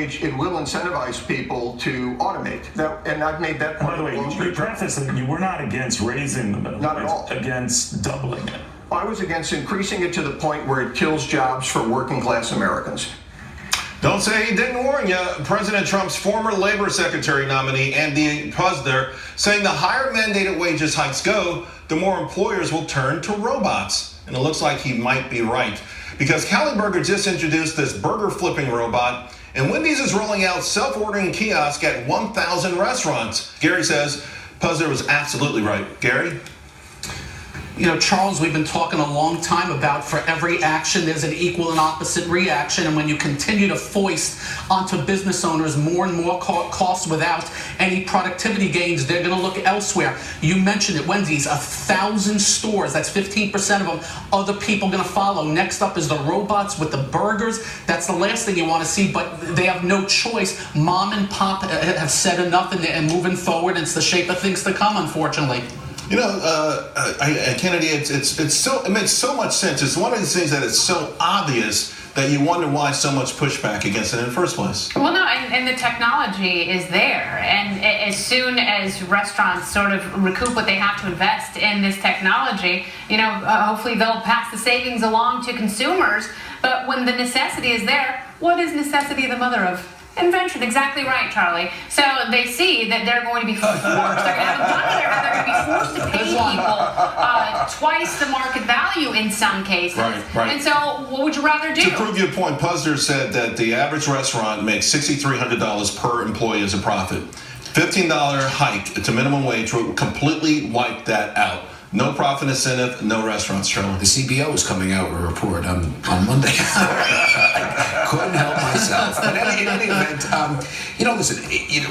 wage, it will incentivize people to automate. And I've made that point. By the way, you prefaced that you were not against raising the minimum Not wage, at all. against doubling it. I was against increasing it to the point where it kills jobs for working class Americans. Don't say he didn't warn you. President Trump's former labor secretary nominee, Andy Puzder, saying the higher mandated wages hikes go, the more employers will turn to robots. And it looks like he might be right. Because Cali Burger just introduced this burger flipping robot, and Wendy's is rolling out self-ordering kiosk at 1,000 restaurants. Gary says Puzder was absolutely right. Gary? You know, Charles, we've been talking a long time about for every action, there's an equal and opposite reaction. And when you continue to foist onto business owners more and more costs without any productivity gains, they're going to look elsewhere. You mentioned it, Wendy's, 1,000 stores. That's 15% of them. Other people going to follow. Next up is the robots with the burgers. That's the last thing you want to see, but they have no choice. Mom and pop have said enough, and moving forward, it's the shape of things to come, unfortunately. You know, Kennedy, it makes so much sense. It's one of these things that is so obvious that you wonder why so much pushback against it in the first place. Well, no, and the technology is there. And as soon as restaurants sort of recoup what they have to invest in this technology, you know, hopefully they'll pass the savings along to consumers. But when the necessity is there, what is necessity the mother of invention? Exactly right, Charlie. So they see that they're going to be forced, they're going to be forced to pay people twice the market value in some cases. Right. And so what would you rather do? To prove your point, Puzder said that the average restaurant makes $6,300 per employee as a profit. $15 hike to minimum wage would completely wipe that out. No profit incentive, no restaurants, Charlie. The CBO is coming out with a report on Monday. I couldn't help myself. But in any event, you know, listen,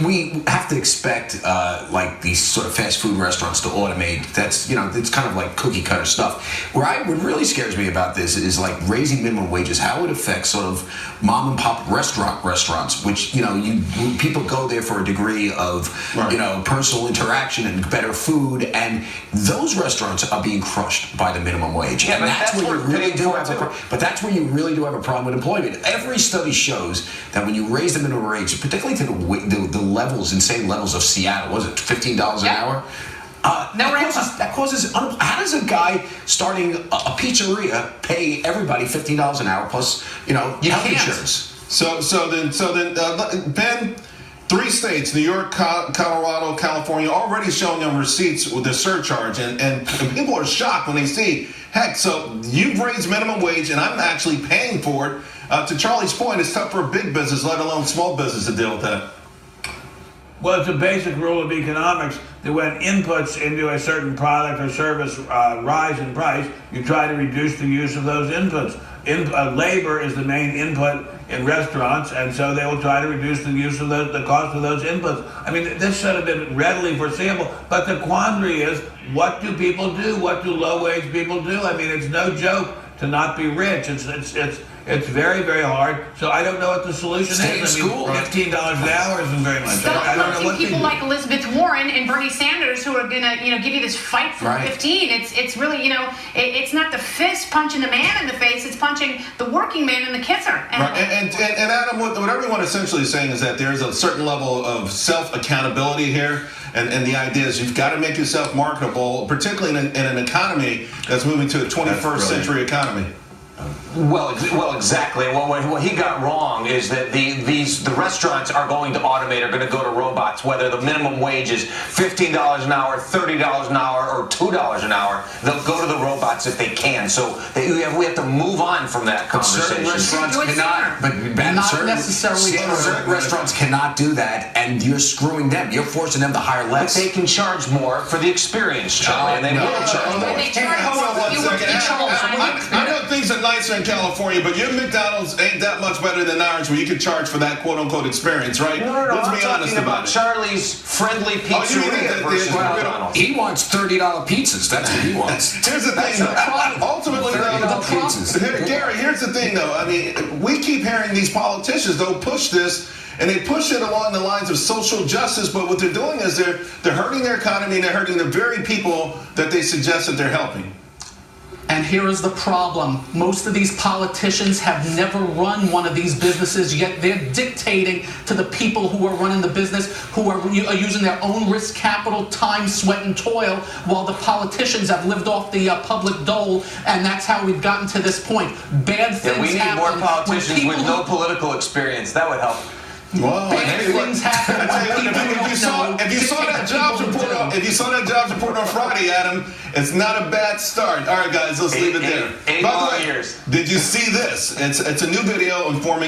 we have to expect like these sort of fast food restaurants to automate. That's, you know, it's kind of like cookie cutter stuff. What really scares me about this is like raising minimum wages, how it affects sort of mom and pop restaurants, which, you know, people go there for a degree of, you know, personal interaction and better food, and those restaurants are being crushed by the minimum wage. Yeah, and that's where you really do have a problem. But that's where you really do have a problem with employment. Every study shows that when you raise the minimum wage, particularly to the levels, insane levels of Seattle, was it $15 an hour? That causes. How does a guy starting a pizzeria pay everybody $15 an hour plus, you know, health insurance? So then, Ben. 3 states, New York, Colorado, California, already showing them receipts with the surcharge. And people are shocked when they see, heck, so you've raised minimum wage and I'm actually paying for it. To Charlie's point, it's tough for a big business, let alone small business, to deal with that. Well, it's a basic rule of economics that when inputs into a certain product or service rise in price, you try to reduce the use of those inputs. Labor is the main input in restaurants, and so they will try to reduce the use of the cost of those inputs. I mean, this should have been readily foreseeable, but the quandary is, what do people do? What do low-wage people do? I mean, it's no joke to not be rich. It's very, very hard. So I don't know what the solution is. Stay in school. $15 an hour isn't very much. I don't know what people like Elizabeth Warren and Bernie Sanders who are gonna, you know, give you this fight for 15. It's really, you know, it's not the fist punching the man in the face. It's punching the working man in the kisser. And Adam, what everyone essentially is saying is that there's a certain level of self-accountability here. And the idea is you've got to make yourself marketable, particularly in an economy that's moving to a 21st century economy. Well, exactly. What he got wrong is that the restaurants are going to automate, are going to go to robots, whether the minimum wage is $15 an hour, $30 an hour, or $2 an hour. They'll go to the robots if they can. So we have to move on from that conversation. Certain restaurants certain restaurants cannot do that, and you're screwing them. You're forcing them to hire less. But they can charge more for the experience, Charlie, and they will charge more. I know things are nicer in California, but your McDonald's ain't that much better than ours where you can charge for that quote-unquote experience, right? No, Let's I'm be honest talking about it. Charlie's Friendly Pizzeria versus McDonald's. He wants $30 pizzas. That's what he wants. Here's the thing, ultimately, Gary, here's the thing, though. I mean, we keep hearing these politicians, though, push this, and they push it along the lines of social justice, but what they're doing is they're hurting their economy and they're hurting the very people that they suggest that they're helping. And here is the problem. Most of these politicians have never run one of these businesses, yet they're dictating to the people who are running the business, who are using their own risk capital, time, sweat, and toil, while the politicians have lived off the public dole, and that's how we've gotten to this point. Bad things Yeah, we need happen more when politicians people with no political experience. That would help. Well, Bad things happen when people if you saw don't that jobs dictate to report, people if you saw that jobs report on Friday, Adam, it's not a bad start. All right, guys, let's leave it there. Eight By the long way, years. did you see this? It's a new video informing.